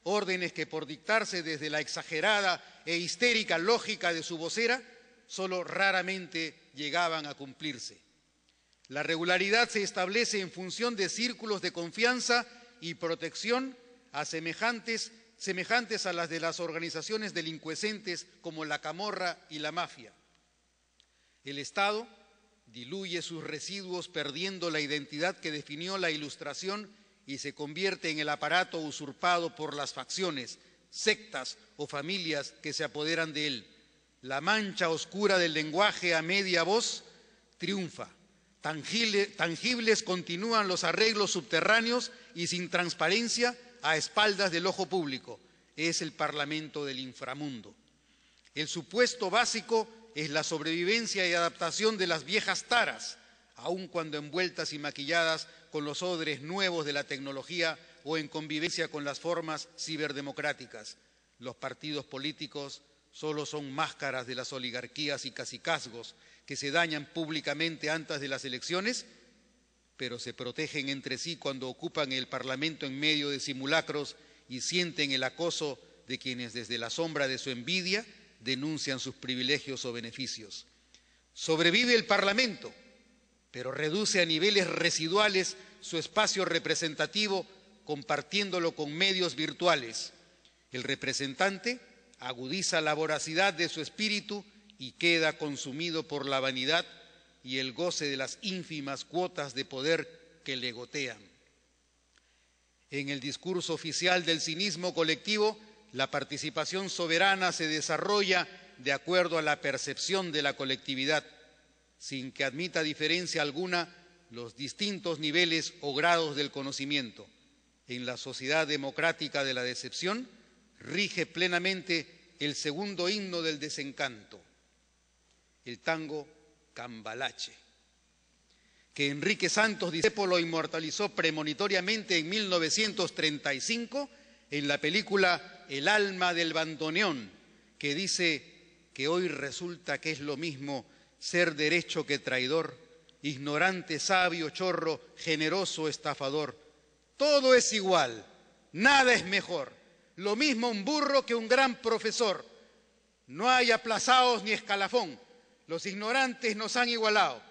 [SPEAKER 2] órdenes que por dictarse desde la exagerada e histérica lógica de su vocera, solo raramente llegaban a cumplirse. La regularidad se establece en función de círculos de confianza y protección semejantes a las de las organizaciones delincuescentes como la Camorra y la mafia. El Estado diluye sus residuos perdiendo la identidad que definió la Ilustración y se convierte en el aparato usurpado por las facciones, sectas o familias que se apoderan de él. La mancha oscura del lenguaje a media voz triunfa. Tangibles continúan los arreglos subterráneos y sin transparencia a espaldas del ojo público. Es el Parlamento del inframundo. El supuesto básico es la sobrevivencia y adaptación de las viejas taras, aun cuando envueltas y maquilladas con los odres nuevos de la tecnología o en convivencia con las formas ciberdemocráticas. Los partidos políticos solo son máscaras de las oligarquías y cacicazgos que se dañan públicamente antes de las elecciones, pero se protegen entre sí cuando ocupan el Parlamento en medio de simulacros y sienten el acoso de quienes desde la sombra de su envidia denuncian sus privilegios o beneficios. Sobrevive el Parlamento, pero reduce a niveles residuales su espacio representativo compartiéndolo con medios virtuales. El representante agudiza la voracidad de su espíritu y queda consumido por la vanidad y el goce de las ínfimas cuotas de poder que le gotean. En el discurso oficial del cinismo colectivo, la participación soberana se desarrolla de acuerdo a la percepción de la colectividad, sin que admita diferencia alguna los distintos niveles o grados del conocimiento. En la sociedad democrática de la decepción, rige plenamente el segundo himno del desencanto, el tango Cambalache, que Enrique Santos Discépolo inmortalizó premonitoriamente en 1935 en la película El alma del bandoneón, que dice que hoy resulta que es lo mismo ser derecho que traidor, ignorante, sabio, chorro, generoso, estafador. Todo es igual, nada es mejor, lo mismo un burro que un gran profesor. No hay aplazados ni escalafón, los ignorantes nos han igualado.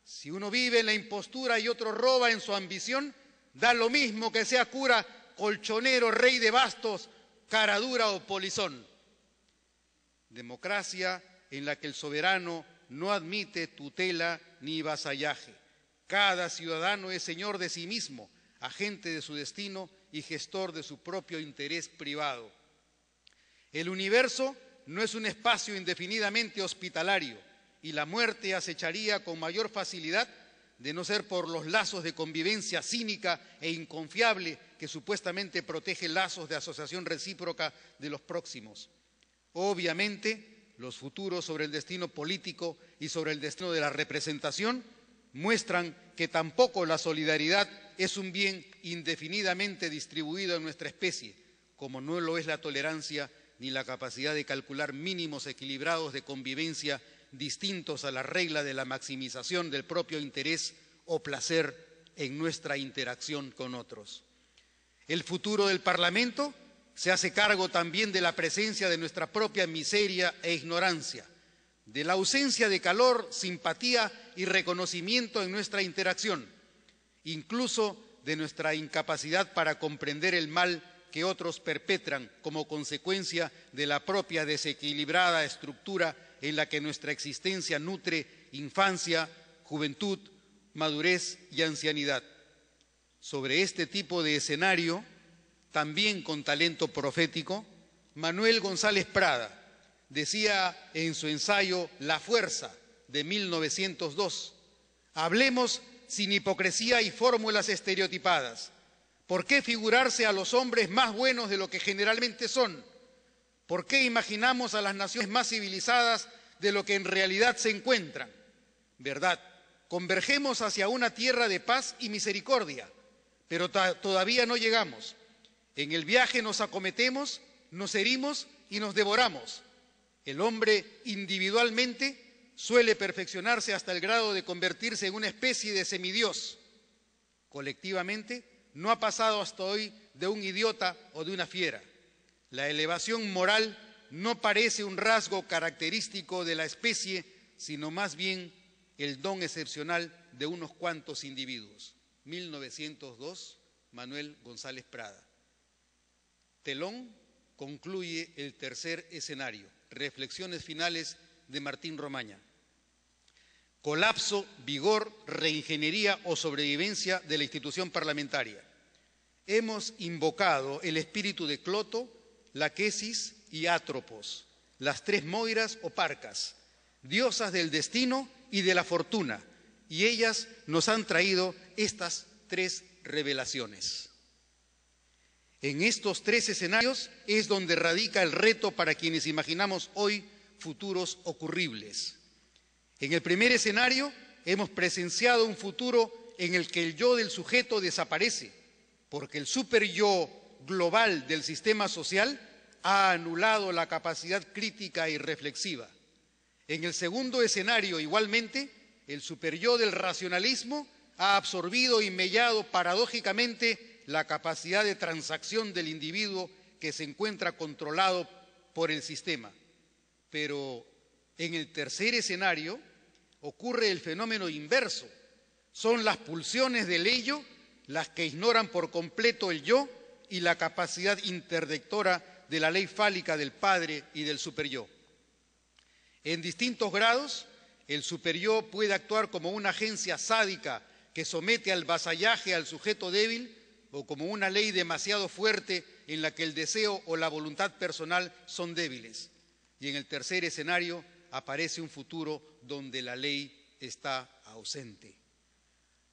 [SPEAKER 2] Si uno vive en la impostura y otro roba en su ambición, da lo mismo que sea cura, colchonero, rey de bastos, cara dura o polizón. Democracia en la que el soberano no admite tutela ni vasallaje. Cada ciudadano es señor de sí mismo, agente de su destino y gestor de su propio interés privado. El universo no es un espacio indefinidamente hospitalario y la muerte acecharía con mayor facilidad de no ser por los lazos de convivencia cínica e inconfiable que supuestamente protege lazos de asociación recíproca de los próximos. Obviamente, los futuros sobre el destino político y sobre el destino de la representación muestran que tampoco la solidaridad es un bien indefinidamente distribuido en nuestra especie, como no lo es la tolerancia ni la capacidad de calcular mínimos equilibrados de convivencia distintos a la regla de la maximización del propio interés o placer en nuestra interacción con otros. El futuro del Parlamento se hace cargo también de la presencia de nuestra propia miseria e ignorancia, de la ausencia de calor, simpatía y reconocimiento en nuestra interacción, incluso de nuestra incapacidad para comprender el mal que otros perpetran como consecuencia de la propia desequilibrada estructura en la que nuestra existencia nutre infancia, juventud, madurez y ancianidad. Sobre este tipo de escenario, también con talento profético, Manuel González Prada decía en su ensayo La Fuerza de 1902, hablemos sin hipocresía y fórmulas estereotipadas. ¿Por qué figurarse a los hombres más buenos de lo que generalmente son? ¿Por qué imaginamos a las naciones más civilizadas de lo que en realidad se encuentran? ¿Verdad? Convergemos hacia una tierra de paz y misericordia, pero todavía no llegamos. En el viaje nos acometemos, nos herimos y nos devoramos. El hombre individualmente suele perfeccionarse hasta el grado de convertirse en una especie de semidios. Colectivamente no ha pasado hasta hoy de un idiota o de una fiera. La elevación moral no parece un rasgo característico de la especie, sino más bien el don excepcional de unos cuantos individuos. 1902, Manuel González Prada. Telón concluye el tercer escenario. Reflexiones finales de Martín Romaña. Colapso, vigor, reingeniería o sobrevivencia de la institución parlamentaria. Hemos invocado el espíritu de Cloto, Laquesis y Atropos, las tres Moiras o Parcas, diosas del destino y de la fortuna, y ellas nos han traído estas tres revelaciones. En estos tres escenarios es donde radica el reto para quienes imaginamos hoy futuros ocurribles. En el primer escenario hemos presenciado un futuro en el que el yo del sujeto desaparece, porque el superyo global del sistema social ha anulado la capacidad crítica y reflexiva. En el segundo escenario, igualmente, el superyo del racionalismo ha absorbido y mellado paradójicamente la capacidad de transacción del individuo que se encuentra controlado por el sistema. Pero en el tercer escenario ocurre el fenómeno inverso. Son las pulsiones del ello las que ignoran por completo el yo y la capacidad interdictora de la ley fálica del padre y del superyo. En distintos grados, el superyo puede actuar como una agencia sádica que somete al vasallaje al sujeto débil o como una ley demasiado fuerte en la que el deseo o la voluntad personal son débiles. Y en el tercer escenario aparece un futuro donde la ley está ausente.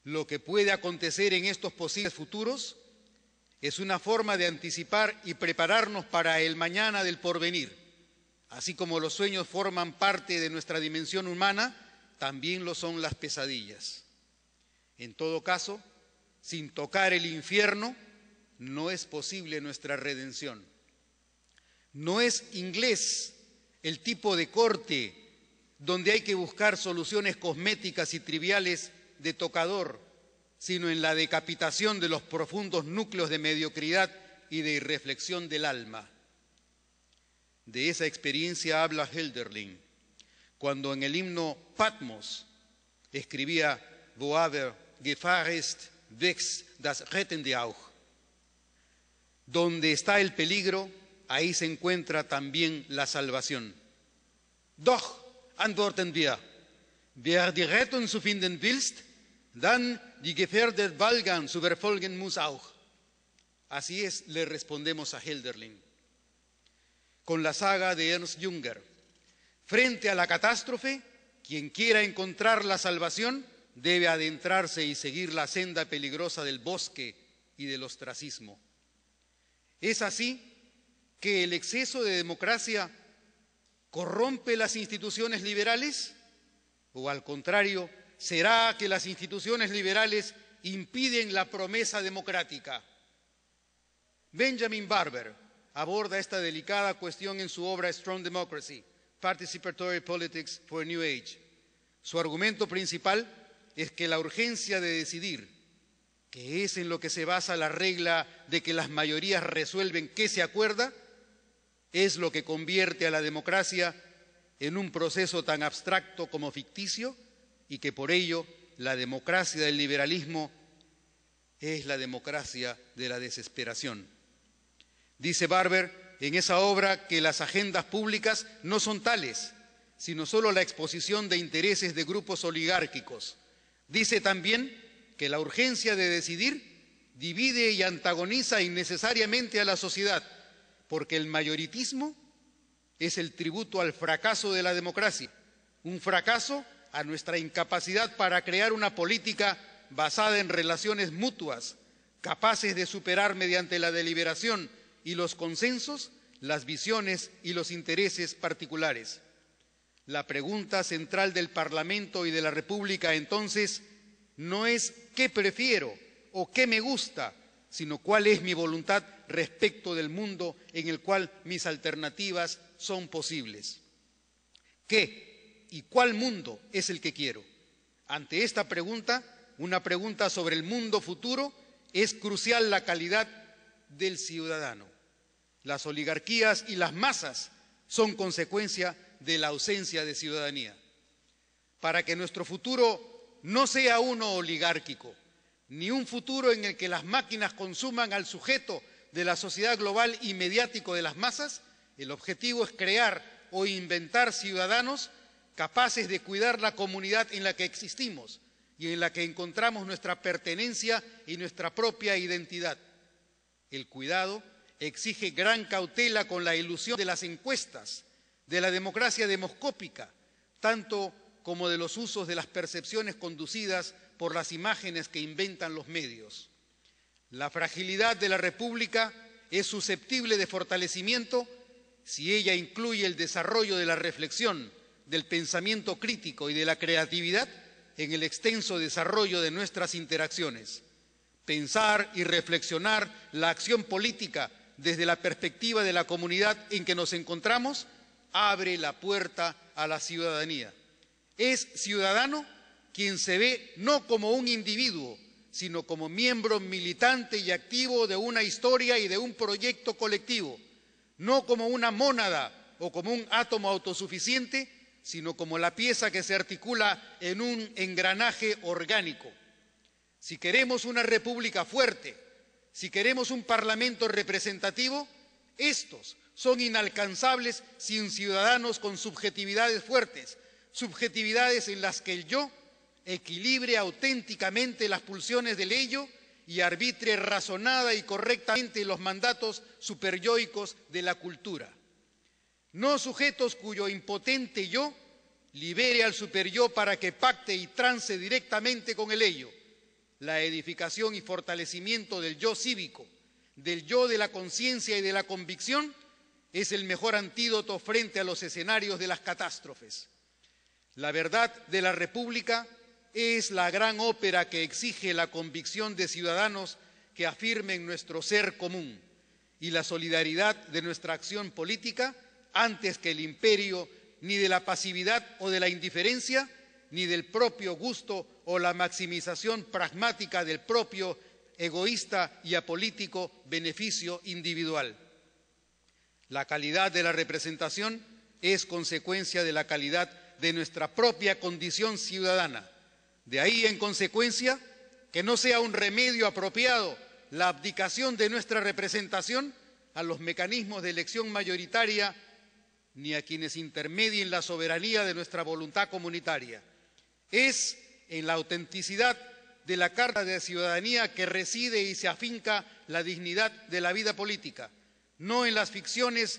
[SPEAKER 2] Lo que puede acontecer en estos posibles futuros es una forma de anticipar y prepararnos para el mañana del porvenir. Así como los sueños forman parte de nuestra dimensión humana, también lo son las pesadillas. En todo caso, sin tocar el infierno, no es posible nuestra redención. No es inglés el tipo de corte donde hay que buscar soluciones cosméticas y triviales de tocador, sino en la decapitación de los profundos núcleos de mediocridad y de irreflexión del alma. De esa experiencia habla Hölderlin, cuando en el himno Patmos escribía «Wo aber Gefahr ist, wächst das Rettende auch». Donde está el peligro, ahí se encuentra también la salvación. Doch, antworten wir, wer die Rettung zu finden willst, dann die Gefahr der Walgern zu verfolgen muss auch. Así es, le respondemos a Hölderlin. Con la saga de Ernst Jünger, frente a la catástrofe, quien quiera encontrar la salvación debe adentrarse y seguir la senda peligrosa del bosque y del ostracismo. Es así que el exceso de democracia corrompe las instituciones liberales, o al contrario, ¿será que las instituciones liberales impiden la promesa democrática? Benjamin Barber aborda esta delicada cuestión en su obra Strong Democracy, Participatory Politics for a New Age. Su argumento principal es que la urgencia de decidir, que es en lo que se basa la regla de que las mayorías resuelven qué se acuerda, es lo que convierte a la democracia en un proceso tan abstracto como ficticio, y que por ello la democracia del liberalismo es la democracia de la desesperación. Dice Barber en esa obra que las agendas públicas no son tales, sino solo la exposición de intereses de grupos oligárquicos, Dice también que la urgencia de decidir divide y antagoniza innecesariamente a la sociedad, porque el mayoritismo es el tributo al fracaso de la democracia, un fracaso a nuestra incapacidad para crear una política basada en relaciones mutuas, capaces de superar mediante la deliberación y los consensos las visiones y los intereses particulares. La pregunta central del Parlamento y de la República, entonces, no es qué prefiero o qué me gusta, sino cuál es mi voluntad respecto del mundo en el cual mis alternativas son posibles. ¿Qué y cuál mundo es el que quiero? Ante esta pregunta, una pregunta sobre el mundo futuro, es crucial la calidad del ciudadano. Las oligarquías y las masas son consecuencia de la ausencia de ciudadanía. Para que nuestro futuro no sea uno oligárquico, ni un futuro en el que las máquinas consuman al sujeto de la sociedad global y mediático de las masas, el objetivo es crear o inventar ciudadanos capaces de cuidar la comunidad en la que existimos y en la que encontramos nuestra pertenencia y nuestra propia identidad. El cuidado exige gran cautela con la ilusión de las encuestas, de la democracia demoscópica, tanto como de los usos de las percepciones conducidas por las imágenes que inventan los medios. La fragilidad de la República es susceptible de fortalecimiento si ella incluye el desarrollo de la reflexión, del pensamiento crítico y de la creatividad en el extenso desarrollo de nuestras interacciones. Pensar y reflexionar la acción política desde la perspectiva de la comunidad en que nos encontramos abre la puerta a la ciudadanía. Es ciudadano quien se ve no como un individuo, sino como miembro militante y activo de una historia y de un proyecto colectivo, no como una mónada o como un átomo autosuficiente, sino como la pieza que se articula en un engranaje orgánico. Si queremos una república fuerte, si queremos un parlamento representativo, estos son inalcanzables sin ciudadanos con subjetividades fuertes, subjetividades en las que el yo equilibre auténticamente las pulsiones del ello y arbitre razonada y correctamente los mandatos superyoicos de la cultura. No sujetos cuyo impotente yo libere al superyo para que pacte y trance directamente con el ello. La edificación y fortalecimiento del yo cívico, del yo de la conciencia y de la convicción, es el mejor antídoto frente a los escenarios de las catástrofes. La verdad de la República es la gran ópera que exige la convicción de ciudadanos que afirmen nuestro ser común y la solidaridad de nuestra acción política antes que el imperio ni de la pasividad o de la indiferencia, ni del propio gusto o la maximización pragmática del propio egoísta y apolítico beneficio individual. La calidad de la representación es consecuencia de la calidad de nuestra propia condición ciudadana. De ahí, en consecuencia, que no sea un remedio apropiado la abdicación de nuestra representación a los mecanismos de elección mayoritaria ni a quienes intermedien la soberanía de nuestra voluntad comunitaria. Es en la autenticidad de la Carta de Ciudadanía que reside y se afinca la dignidad de la vida política, no en las ficciones